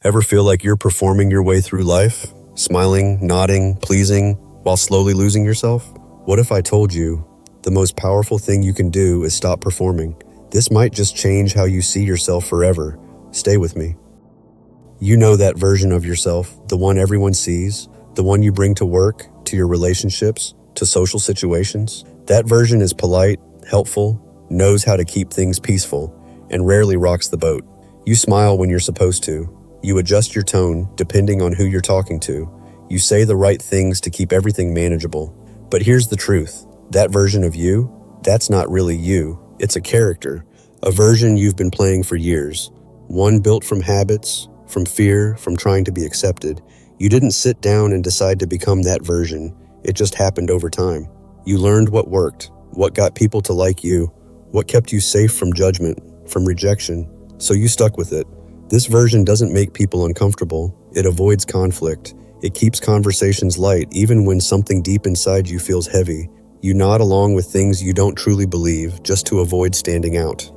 Ever feel like you're performing your way through life? Smiling, nodding, pleasing, while slowly losing yourself? What if I told you the most powerful thing you can do is stop performing? This might just change how you see yourself forever. Stay with me. You know that version of yourself, the one everyone sees, the one you bring to work, to your relationships, to social situations. That version is polite, helpful, knows how to keep things peaceful, and rarely rocks the boat. You smile when you're supposed to. You adjust your tone depending on who you're talking to. You say the right things to keep everything manageable. But here's the truth. That version of you, that's not really you. It's a character, a version you've been playing for years. One built from habits, from fear, from trying to be accepted. You didn't sit down and decide to become that version. It just happened over time. You learned what worked, what got people to like you, what kept you safe from judgment, from rejection. So you stuck with it. This version doesn't make people uncomfortable. It avoids conflict. It keeps conversations light even when something deep inside you feels heavy. You nod along with things you don't truly believe just to avoid standing out.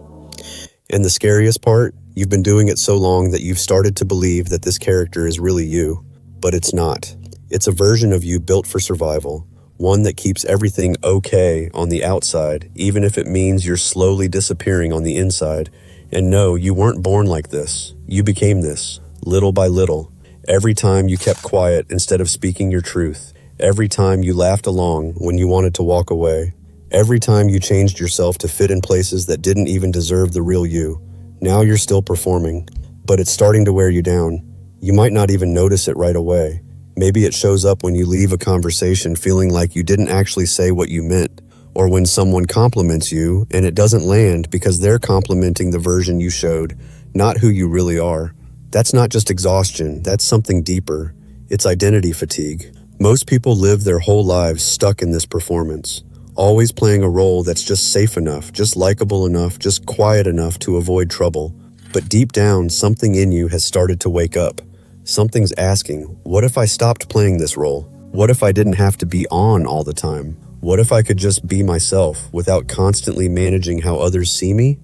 And the scariest part, you've been doing it so long that you've started to believe that this character is really you. But it's not. It's a version of you built for survival. One that keeps everything okay on the outside, even if it means you're slowly disappearing on the inside. And no, you weren't born like this. You became this, little by little. Every time you kept quiet instead of speaking your truth. Every time you laughed along when you wanted to walk away. Every time you changed yourself to fit in places that didn't even deserve the real you. Now you're still performing, but it's starting to wear you down. You might not even notice it right away. Maybe it shows up when you leave a conversation feeling like you didn't actually say what you meant, or when someone compliments you and it doesn't land because they're complimenting the version you showed, not who you really are. That's not just exhaustion, that's something deeper. It's identity fatigue. Most people live their whole lives stuck in this performance, always playing a role that's just safe enough, just likable enough, just quiet enough to avoid trouble. But deep down, something in you has started to wake up. Something's asking, what if I stopped playing this role? What if I didn't have to be on all the time? What if I could just be myself without constantly managing how others see me?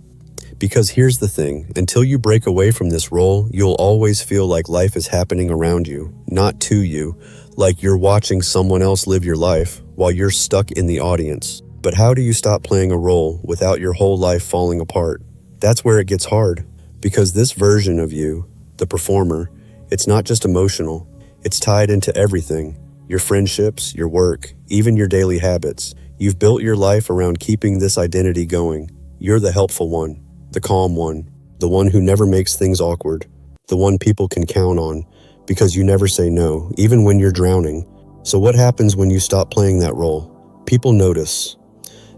Because here's the thing, until you break away from this role, you'll always feel like life is happening around you, not to you, like you're watching someone else live your life while you're stuck in the audience. But how do you stop playing a role without your whole life falling apart? That's where it gets hard, because this version of you, the performer, it's not just emotional, it's tied into everything. Your friendships, your work, even your daily habits. You've built your life around keeping this identity going. You're the helpful one, the calm one, the one who never makes things awkward, the one people can count on, because you never say no, even when you're drowning. So what happens when you stop playing that role? People notice.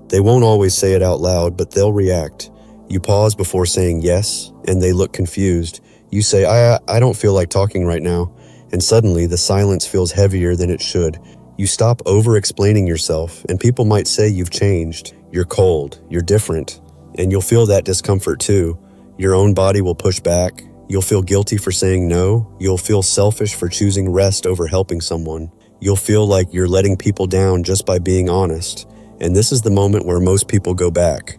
They won't always say it out loud, but they'll react. You pause before saying yes, and they look confused. You say, I don't feel like talking right now. And suddenly the silence feels heavier than it should. You stop over-explaining yourself, and people might say you've changed. You're cold, you're different, and you'll feel that discomfort too. Your own body will push back. You'll feel guilty for saying no. You'll feel selfish for choosing rest over helping someone. You'll feel like you're letting people down just by being honest. And this is the moment where most people go back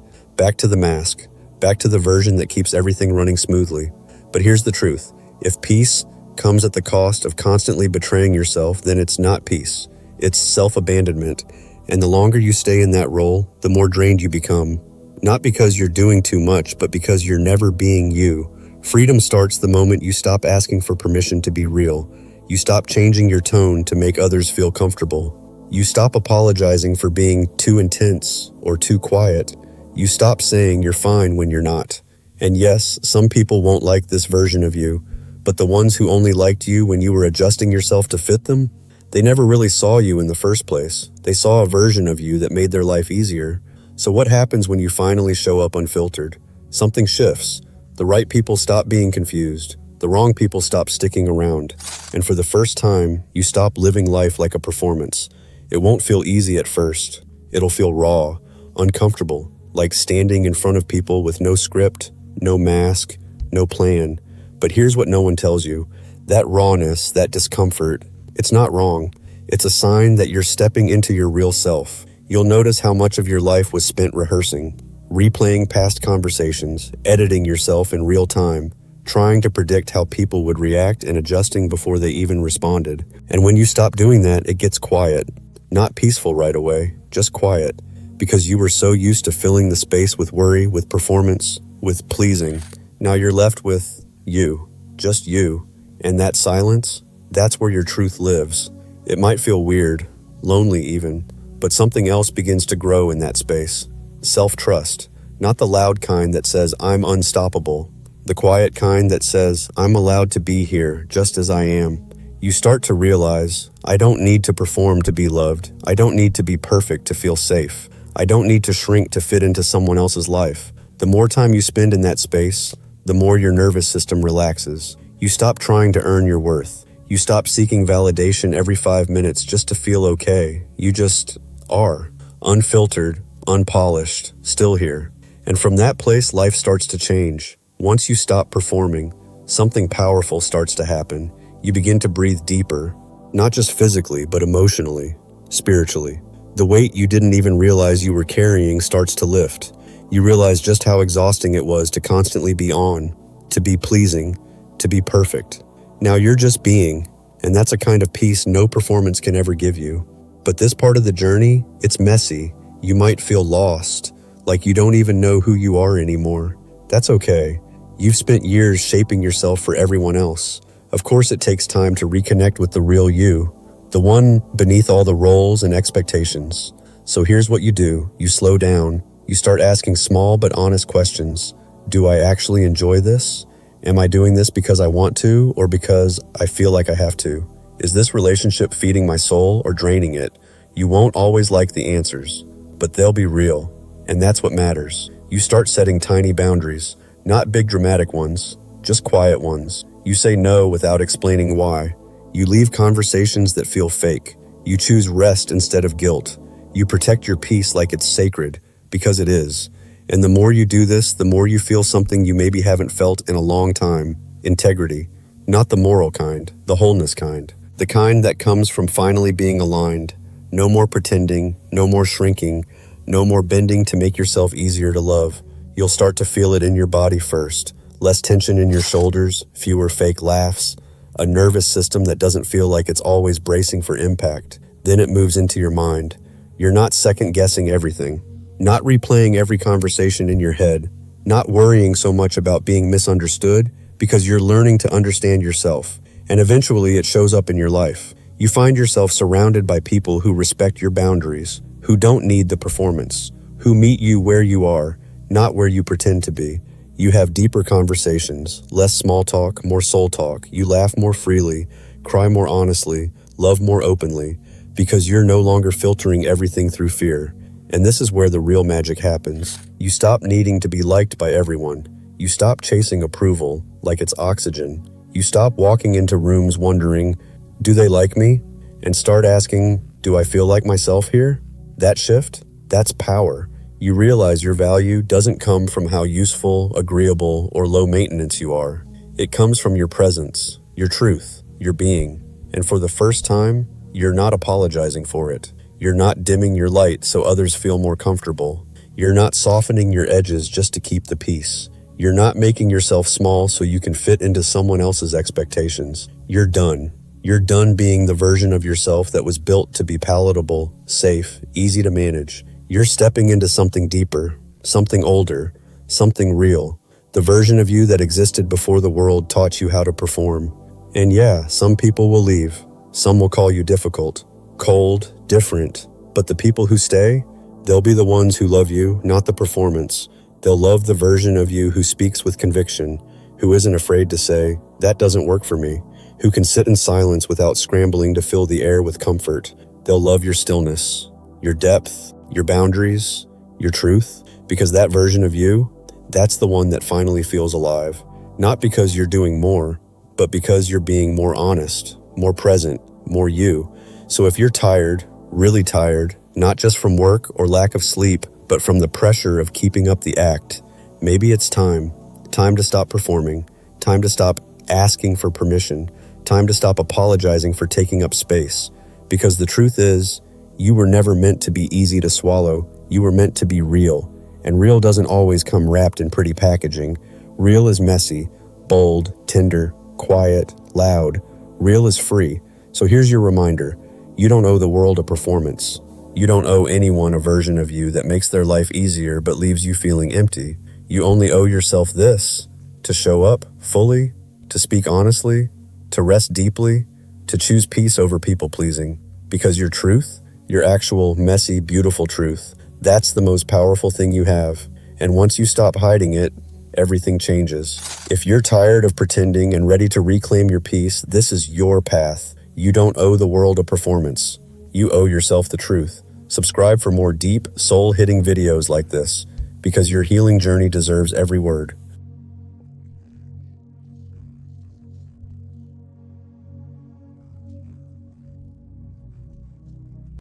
to the mask, back to the version that keeps everything running smoothly. But here's the truth. If peace comes at the cost of constantly betraying yourself, then it's not peace. It's self-abandonment. And the longer you stay in that role, the more drained you become. Not because you're doing too much, but because you're never being you. Freedom starts the moment you stop asking for permission to be real. You stop changing your tone to make others feel comfortable. You stop apologizing for being too intense or too quiet. You stop saying you're fine when you're not. And yes, some people won't like this version of you, but the ones who only liked you when you were adjusting yourself to fit them, they never really saw you in the first place. They saw a version of you that made their life easier. So what happens when you finally show up unfiltered? Something shifts. The right people stop being confused. The wrong people stop sticking around. And for the first time, you stop living life like a performance. It won't feel easy at first. It'll feel raw, uncomfortable, like standing in front of people with no script, no mask, no plan. But here's what no one tells you. That rawness, that discomfort, it's not wrong. It's a sign that you're stepping into your real self. You'll notice how much of your life was spent rehearsing, replaying past conversations, editing yourself in real time, trying to predict how people would react and adjusting before they even responded. And when you stop doing that, it gets quiet. Not peaceful right away, just quiet. Because you were so used to filling the space with worry, with performance, with pleasing. Now you're left with you, just you. And that silence, that's where your truth lives. It might feel weird, lonely even, but something else begins to grow in that space. Self-trust, not the loud kind that says, I'm unstoppable. The quiet kind that says, I'm allowed to be here, just as I am. You start to realize, I don't need to perform to be loved. I don't need to be perfect to feel safe. I don't need to shrink to fit into someone else's life. The more time you spend in that space, the more your nervous system relaxes. You stop trying to earn your worth. You stop seeking validation every 5 minutes just to feel okay. You just are. Unfiltered, unpolished, still here. And from that place, life starts to change. Once you stop performing, something powerful starts to happen. You begin to breathe deeper, not just physically, but emotionally, spiritually. The weight you didn't even realize you were carrying starts to lift. You realize just how exhausting it was to constantly be on, to be pleasing, to be perfect. Now you're just being, and that's a kind of peace no performance can ever give you. But this part of the journey, it's messy. You might feel lost, like you don't even know who you are anymore. That's okay. You've spent years shaping yourself for everyone else. Of course it takes time to reconnect with the real you, the one beneath all the roles and expectations. So here's what you do. You slow down. You start asking small but honest questions. Do I actually enjoy this? Am I doing this because I want to or because I feel like I have to? Is this relationship feeding my soul or draining it? You won't always like the answers, but they'll be real. And that's what matters. You start setting tiny boundaries, not big dramatic ones, just quiet ones. You say no without explaining why. You leave conversations that feel fake. You choose rest instead of guilt. You protect your peace like it's sacred, because it is. And the more you do this, the more you feel something you maybe haven't felt in a long time. Integrity. Not the moral kind, the wholeness kind. The kind that comes from finally being aligned. No more pretending, no more shrinking, no more bending to make yourself easier to love. You'll start to feel it in your body first. Less tension in your shoulders, fewer fake laughs, a nervous system that doesn't feel like it's always bracing for impact. Then it moves into your mind. You're not second-guessing everything, not replaying every conversation in your head, not worrying so much about being misunderstood because you're learning to understand yourself. And eventually it shows up in your life. You find yourself surrounded by people who respect your boundaries, who don't need the performance, who meet you where you are, not where you pretend to be. You have deeper conversations, less small talk, more soul talk. You laugh more freely, cry more honestly, love more openly, because you're no longer filtering everything through fear. And this is where the real magic happens. You stop needing to be liked by everyone. You stop chasing approval like it's oxygen. You stop walking into rooms wondering, do they like me? And start asking, do I feel like myself here? That shift, that's power. You realize your value doesn't come from how useful, agreeable, or low maintenance you are. It comes from your presence, your truth, your being. And for the first time, you're not apologizing for it. You're not dimming your light so others feel more comfortable. You're not softening your edges just to keep the peace. You're not making yourself small so you can fit into someone else's expectations. You're done. You're done being the version of yourself that was built to be palatable, safe, easy to manage. You're stepping into something deeper, something older, something real, the version of you that existed before the world taught you how to perform. And yeah, some people will leave. Some will call you difficult, cold, different. But the people who stay, they'll be the ones who love you, not the performance. They'll love the version of you who speaks with conviction, who isn't afraid to say, that doesn't work for me, who can sit in silence without scrambling to fill the air with comfort. They'll love your stillness, your depth, your boundaries, your truth, because that version of you, that's the one that finally feels alive. Not because you're doing more, but because you're being more honest, more present, more you. So if you're tired, really tired, not just from work or lack of sleep, but from the pressure of keeping up the act, maybe it's time to stop performing, time to stop asking for permission, time to stop apologizing for taking up space. Because the truth is, you were never meant to be easy to swallow. You were meant to be real. And real doesn't always come wrapped in pretty packaging. Real is messy, Bold, tender, quiet, loud. Real is free. So here's your reminder. You don't owe the world a performance. You don't owe anyone a version of you that makes their life easier but leaves you feeling empty. You only owe yourself this: to show up fully, to speak honestly, to rest deeply, to choose peace over people-pleasing. Because your truth, your actual, messy, beautiful truth, that's the most powerful thing you have. And once you stop hiding it, everything changes. If you're tired of pretending and ready to reclaim your peace, this is your path. You don't owe the world a performance. You owe yourself the truth. Subscribe for more deep, soul-hitting videos like this, because your healing journey deserves every word.